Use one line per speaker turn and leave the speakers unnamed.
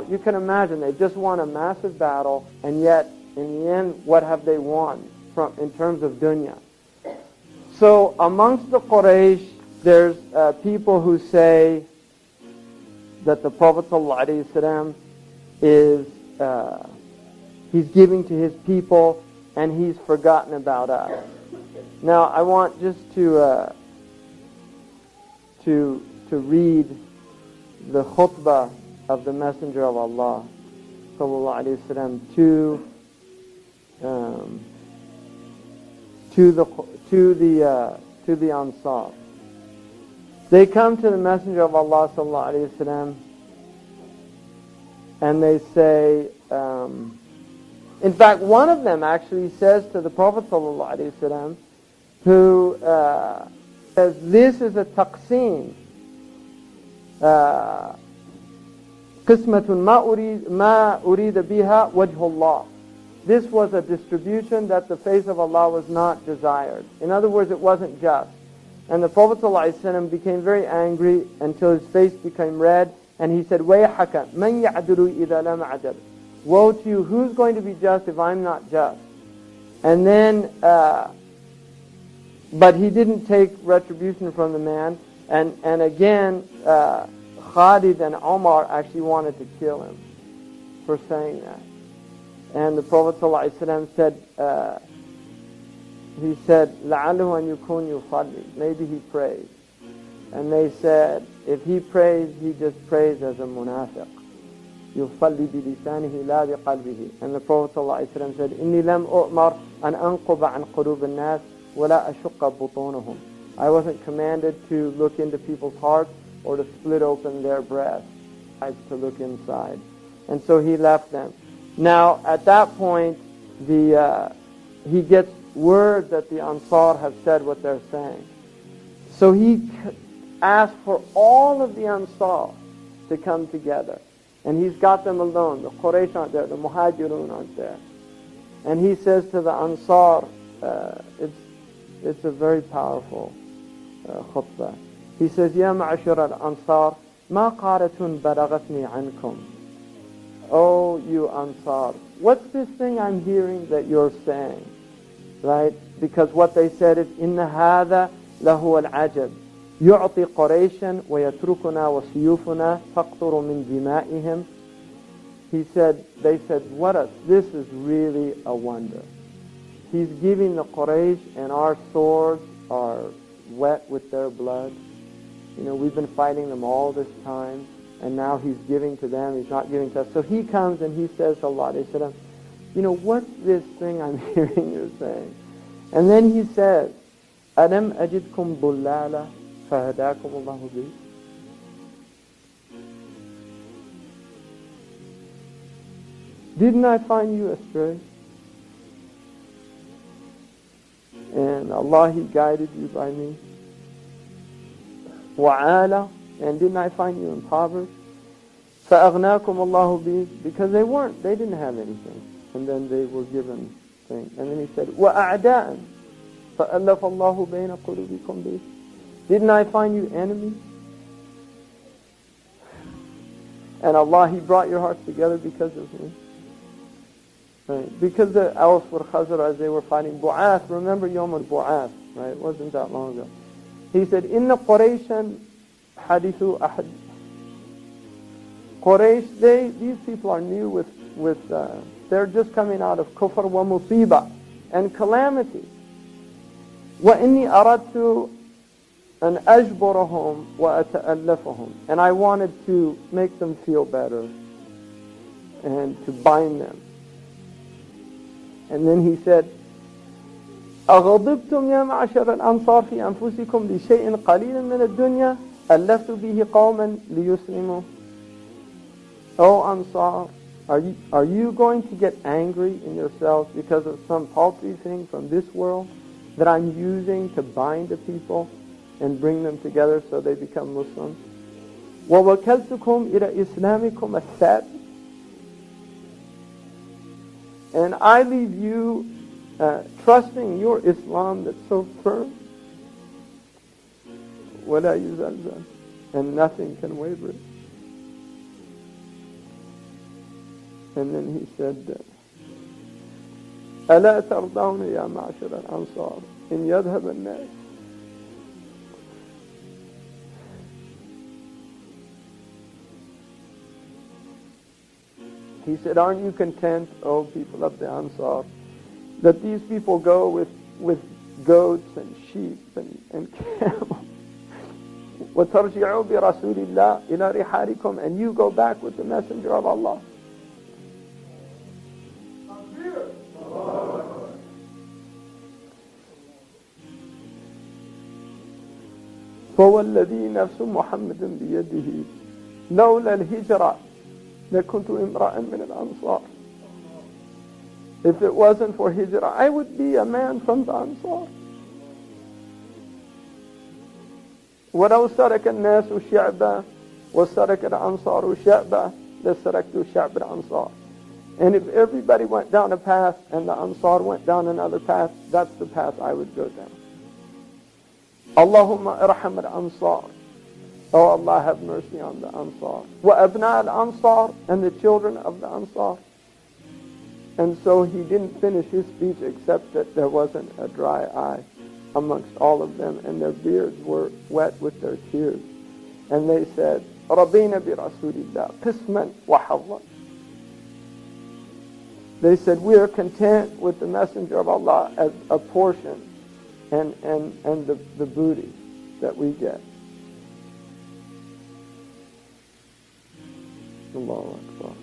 You can imagine they just won a massive battle, and yet in the end, what have they won in terms of dunya? So amongst the Quraysh, there's people who say that the Prophet ﷺ is he's giving to his people and he's forgotten about us. Now I want just to read the khutbah of the Messenger of Allah ﷺ to the Ansar. They come to the Messenger of Allah ﷺ and they say, in fact, one of them actually says to the Prophet ﷺ, who says, this is a taqsim. قسمة ما أريد بها وجه الله. This was a distribution that the face of Allah was not desired. In other words, it wasn't just. And the Prophet ﷺ became very angry until his face became red, and he said, وَيْحَكَ مَنْ يَعْدُلُ إِذَا لَمْ عَدَلُ. Woe to you, who's going to be just if I'm not just? And then, but he didn't take retribution from the man, and again, Khalid and Omar actually wanted to kill him for saying that. And the Prophet ﷺ said, he said, لَعَلُهُ أَنْ يُكُونْ يُصَلِّي. Maybe he prays. And they said, if he prays, he just prays as a munafiq. يُصَلِّي بِلِسَانِهِ لَا بِقَلْبِهِ. And the Prophet ﷺ said, إِنِّي لَمْ أُؤْمَرْ أَنْ أَنْقُبَ عَنْ قُلُوبِ النَّاسِ وَلَا أَشُقَّ بُطُونَهُم. I wasn't commanded to look into people's hearts or to split open their breasts, to look inside. And so he left them. Now, at that point, he gets word that the Ansar have said what they're saying. So he asked for all of the Ansar to come together. And he's got them alone. The Quraysh aren't there. The Muhajirun aren't there. And he says to the Ansar, it's a very powerful khutbah. He says, يا معشر الأنصار ما قارة بلغتني عنكم. Oh, you Ansar, what's this thing I'm hearing that you're saying? Right? Because what they said is, إن هذا لهو العجب يعطي قريشا ويتركنا وسيوفنا تقطر من دمائهم. They said, this is really a wonder. He's giving the Quraysh and our swords are wet with their blood. You know, we've been fighting them all this time, and now he's giving to them, he's not giving to us. So he comes and he says to Allah, you know, what's this thing I'm hearing you're saying? And then he says, أَلَمْ أَجِدْكُمْ ضُلَّالًا فَهَدَاكُمُ اللَّهُ بِهِ. Didn't I find you astray? And Allah, He guided you by me. وَعَالَ. And didn't I find you impoverished? فَأَغْنَاكُمُ اللَّهُ بِهِ. Because they didn't have anything. And then they were given things. And then He said, وَأَعْدَاءً فَأَلَّفَ اللَّهُ بَيْنَ قُلُوبِكُمْ بِهِ. Didn't I find you enemies? And Allah, He brought your hearts together because of me. Right? Because the Aws were Khazraj, they were fighting Bu'ath. Remember Yawm al-Bu'ath, right? It wasn't that long ago. He said, Inna Qurayshan hadithu ahad. Quraysh, these people are new with they're just coming out of kufr wa musiba and calamity. Wa inni aradtu an ajburahum wa ata'allafahum. And I wanted to make them feel better and to bind them. And then he said, أغضبتم يا معشر الأنصار في أنفسكم لشيء قليل من الدنيا ألفت به قوما ليسلموا. O Ansar, are you going to get angry in yourselves because of some paltry thing from this world that I'm using to bind the people and bring them together so they become Muslims? وَوَكَلْتُكُمْ إِلَى إِسْلَامِكُمْ الثَّابِتِ. And I leave you trusting your Islam that's so firm. وَلَا يُزَلْزَلْ. And nothing can waver it. And then he said, أَلَا تَرْضَوْنَ يَا مَعْشَرَ الْأَنصَارِ إِنْ يَذْهَبَ النَّاسِ. He said, aren't you content, O people of the Ansar, that these people go with goats and sheep and camels? وَتَرْجِعُوا بِرَسُولِ اللَّهِ إِلَى رِحَالِكُمْ. And you go back with the messenger of Allah. فوالذي نفس محمد بيده لولا الهجرة لكنت امرأ من الأنصار. If it wasn't for hijrah, I would be a man from the Ansar. ولو سرك الناس شعبا وسرك الأنصار شعبا لسركت شعب الأنصار. And if everybody went down a path and the Ansar went down another path, that's the path I would go down. Allahumma irham al-Ansar. Oh Allah, have mercy on the Ansar. Wa abna al-Ansar, and the children of the Ansar. And so he didn't finish his speech except that there wasn't a dry eye amongst all of them, and their beards were wet with their tears. And they said, Rabina bi Rasulillah, qisman wa hawwa. They said, we are content with the Messenger of Allah as a portion and the booty that we get. Allahu Akbar.